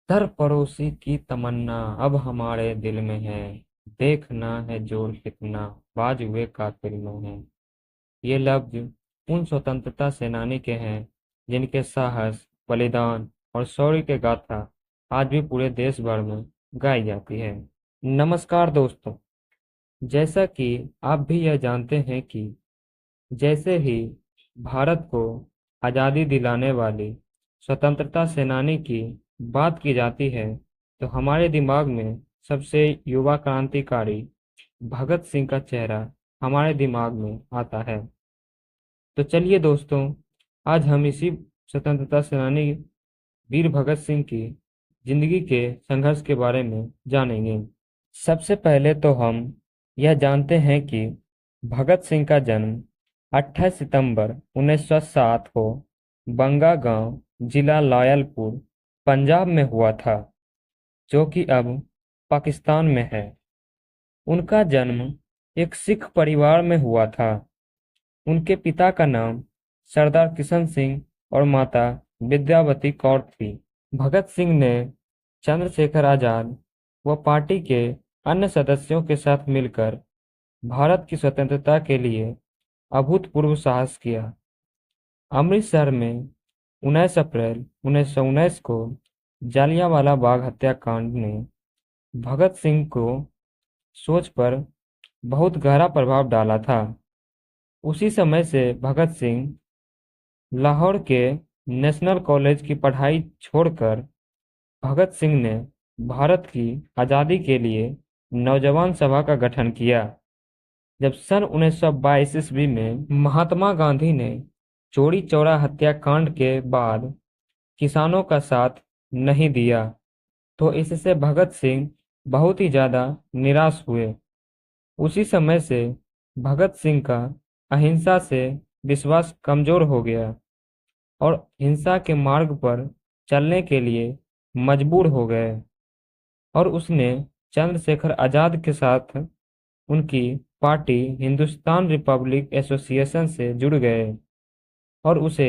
दर पड़ोसी की तमन्ना अब हमारे दिल में है। देखना है जोर कितना बाजुए कातिल में है। ये लफ्ज उन स्वतंत्रता सेनानी के हैं जिनके साहस, बलिदान और शौर्य के गाथा आज भी पूरे देश भर में गाई जाती है। नमस्कार दोस्तों, जैसा कि आप भी यह जानते हैं कि जैसे ही भारत को आज़ादी दिलाने वाली स्वतंत्रता सेनानी की बात की जाती है तो हमारे दिमाग में सबसे युवा क्रांतिकारी भगत सिंह का चेहरा हमारे दिमाग में आता है। तो चलिए दोस्तों, आज हम इसी स्वतंत्रता सेनानी वीर भगत सिंह की जिंदगी के संघर्ष के बारे में जानेंगे। सबसे पहले तो हम यह जानते हैं कि भगत सिंह का जन्म 28 सितंबर 1907 को बंगा गांव, जिला लायलपुर, पंजाब में हुआ था, जो कि अब पाकिस्तान में है। उनका जन्म एक सिख परिवार में हुआ था। उनके पिता का नाम सरदार किशन सिंह और माता विद्यावती कौर थी। भगत सिंह ने चंद्रशेखर आजाद व पार्टी के अन्य सदस्यों के साथ मिलकर भारत की स्वतंत्रता के लिए अभूतपूर्व साहस किया। अमृतसर में 19 अप्रैल 1919 को जालियांवाला बाग हत्याकांड ने भगत सिंह को सोच पर बहुत गहरा प्रभाव डाला था। उसी समय से भगत सिंह लाहौर के नेशनल कॉलेज की पढ़ाई छोड़कर भगत सिंह ने भारत की आज़ादी के लिए नौजवान सभा का गठन किया। जब सन 1922 ईस्वी में महात्मा गांधी ने चौरी चौरा हत्याकांड के बाद किसानों का साथ नहीं दिया तो इससे भगत सिंह बहुत ही ज़्यादा निराश हुए। उसी समय से भगत सिंह का अहिंसा से विश्वास कमजोर हो गया और हिंसा के मार्ग पर चलने के लिए मजबूर हो गए और उसने चंद्रशेखर आजाद के साथ उनकी पार्टी हिंदुस्तान रिपब्लिक एसोसिएशन से जुड़ गए और उसे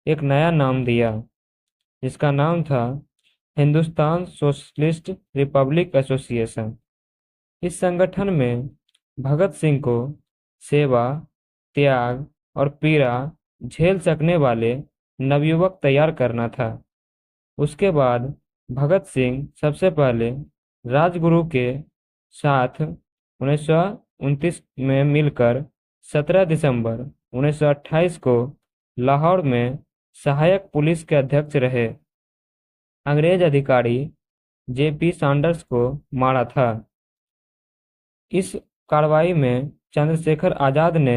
एक नया नाम दिया, जिसका नाम था हिंदुस्तान सोशलिस्ट रिपब्लिक एसोसिएशन। इस संगठन में भगत सिंह को सेवा, त्याग और पीड़ा झेल सकने वाले नवयुवक तैयार करना था। उसके बाद भगत सिंह सबसे पहले राजगुरु के साथ 1929 में मिलकर 17 दिसंबर 1928 को लाहौर में सहायक पुलिस के अध्यक्ष रहे। अंग्रेज अधिकारी जेपी सैंडर्स को मारा था। इस कार्रवाई में चंद्रशेखर आजाद ने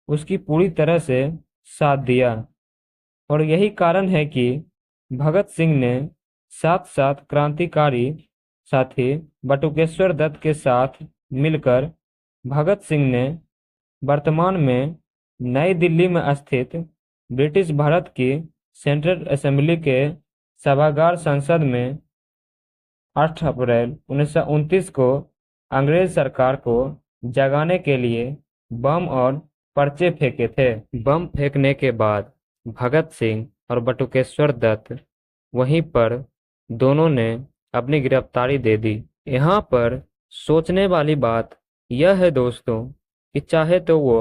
उसकी पूरी तरह से साथ दिया और यही कारण है कि भगत सिंह ने साथ साथ क्रांतिकारी साथी बटुकेश्वर दत्त के साथ मिलकर भगत सिंह ने वर्तमान में नई दिल्ली में स्थित ब्रिटिश भारत की सेंट्रल असेंबली के सभागार संसद में 8 अप्रैल 1929 को अंग्रेज सरकार को जगाने के लिए बम और पर्चे फेंके थे। बम फेंकने के बाद भगत सिंह और बटुकेश्वर दत्त वहीं पर दोनों ने अपनी गिरफ्तारी दे दी। यहाँ पर सोचने वाली बात यह है दोस्तों कि चाहे तो वो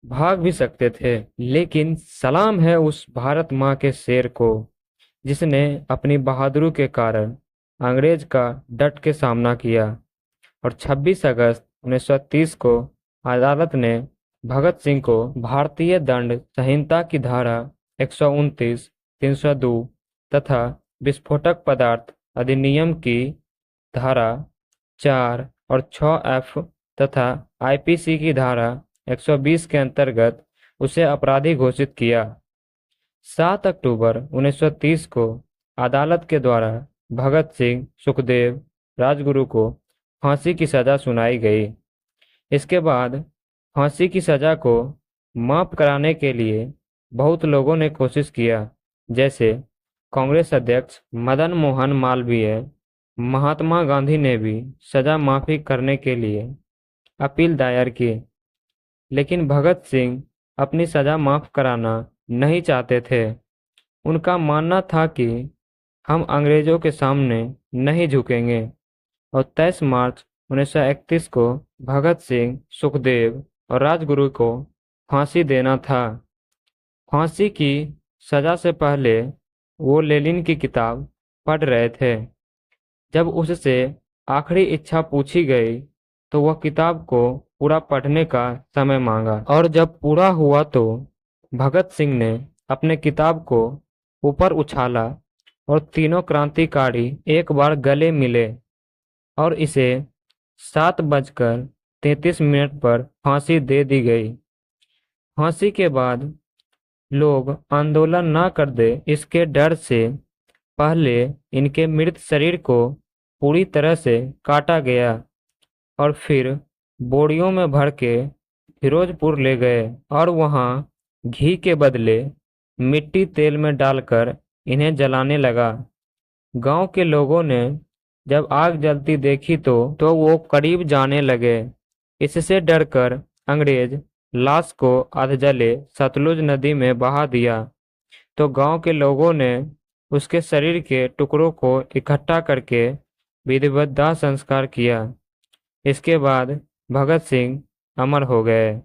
भाग भी सकते थे, लेकिन सलाम है उस भारत माँ के शेर को जिसने अपनी बहादुरी के कारण अंग्रेज का डट के सामना किया। और 26 अगस्त 1930 को अदालत ने भगत सिंह को भारतीय दंड संहिता की धारा 129, 302 तथा विस्फोटक पदार्थ अधिनियम की धारा 4 और 6F तथा आईपीसी की धारा 120 के अंतर्गत उसे अपराधी घोषित किया। 7 अक्टूबर 1930 को अदालत के द्वारा भगत सिंह, सुखदेव, राजगुरु को फांसी की सजा सुनाई गई। इसके बाद फांसी की सजा को माफ कराने के लिए बहुत लोगों ने कोशिश किया, जैसे कांग्रेस अध्यक्ष मदन मोहन मालवीय। महात्मा गांधी ने भी सजा माफी करने के लिए अपील दायर की, लेकिन भगत सिंह अपनी सजा माफ कराना नहीं चाहते थे। उनका मानना था कि हम अंग्रेजों के सामने नहीं झुकेंगे। और 23 मार्च 1931 को भगत सिंह, सुखदेव और राजगुरु को फांसी देना था। फांसी की सजा से पहले वो लेनिन की किताब पढ़ रहे थे। जब उससे आखिरी इच्छा पूछी गई तो वह किताब को पूरा पढ़ने का समय मांगा, और जब पूरा हुआ तो भगत सिंह ने अपने किताब को ऊपर उछाला और तीनों क्रांतिकारी एक बार गले मिले और इसे 7:33 पर फांसी दे दी गई। फांसी के बाद लोग आंदोलन न कर दे इसके डर से पहले इनके मृत शरीर को पूरी तरह से काटा गया और फिर बोरियों में भर के फिरोजपुर ले गए और वहां घी के बदले मिट्टी तेल में डालकर इन्हें जलाने लगा। गांव के लोगों ने जब आग जलती देखी तो वो करीब जाने लगे। इससे डरकर अंग्रेज लाश को अधजले सतलुज नदी में बहा दिया। तो गांव के लोगों ने उसके शरीर के टुकड़ों को इकट्ठा करके विधिवत दाह संस्कार किया। इसके बाद भगत सिंह अमर हो गए।